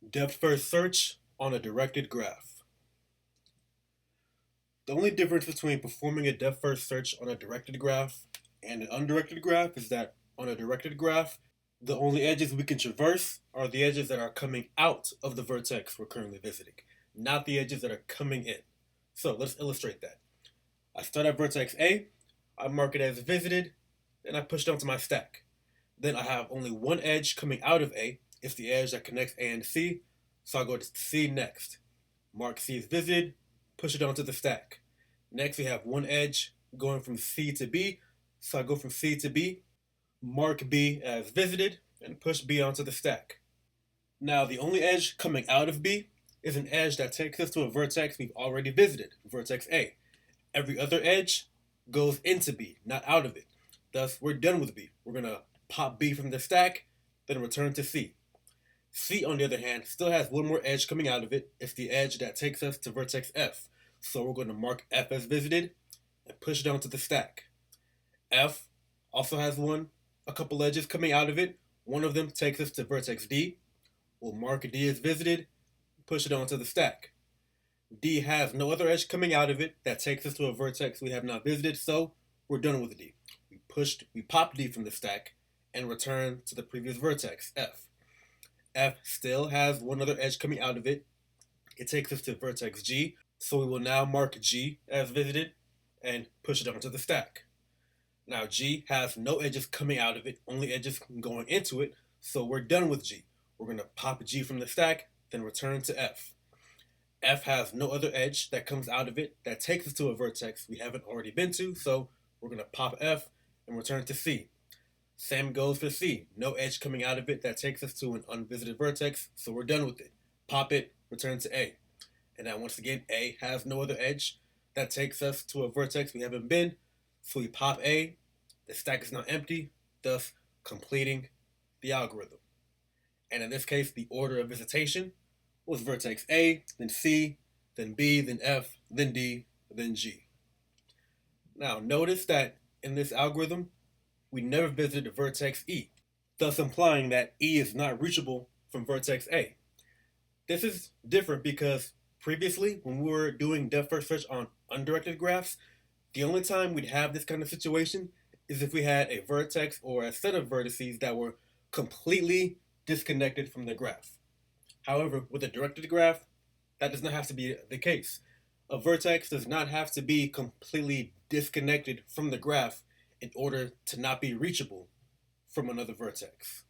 Depth-first search on a directed graph. The only difference between performing a depth-first search on a directed graph and an undirected graph is that on a directed graph, the only edges we can traverse are the edges that are coming out of the vertex we're currently visiting, not the edges that are coming in. So let's illustrate that. I start at vertex A, I mark it as visited, then I push down to my stack. Then I have only one edge coming out of A. It's the edge that connects A and C, so I'll go to C next. Mark C as visited, push it onto the stack. Next, we have one edge going from C to B, so I go from C to B, mark B as visited, and push B onto the stack. Now, the only edge coming out of B is an edge that takes us to a vertex we've already visited, vertex A. Every other edge goes into B, not out of it. Thus, we're done with B. We're going to pop B from the stack, then return to C. C, on the other hand, still has one more edge coming out of it. It's the edge that takes us to vertex F. So we're going to mark F as visited and push down to the stack. F also has a couple edges coming out of it. One of them takes us to vertex D. We'll mark D as visited, push it onto the stack. D has no other edge coming out of it that takes us to a vertex we have not visited, so we're done with D. We pop D from the stack and return to the previous vertex, F. F still has one other edge coming out of it. It takes us to vertex G, so we will now mark G as visited and push it onto the stack. Now G has no edges coming out of it, only edges going into it, so we're done with G. We're going to pop G from the stack, then return to F. F has no other edge that comes out of it that takes us to a vertex we haven't already been to, so we're going to pop F and return to C. Same goes for C. No edge coming out of it that takes us to an unvisited vertex, so we're done with it. Pop it, return to A. And now once again, A has no other edge that takes us to a vertex we haven't been, so we pop A. The stack is now empty, thus completing the algorithm. And in this case, the order of visitation was vertex A, then C, then B, then F, then D, then G. Now notice that in this algorithm, we never visited vertex E, thus implying that E is not reachable from vertex A. This is different because previously, when we were doing depth first search on undirected graphs, the only time we'd have this kind of situation is if we had a vertex or a set of vertices that were completely disconnected from the graph. However, with a directed graph, that does not have to be the case. A vertex does not have to be completely disconnected from the graph in order to not be reachable from another vertex.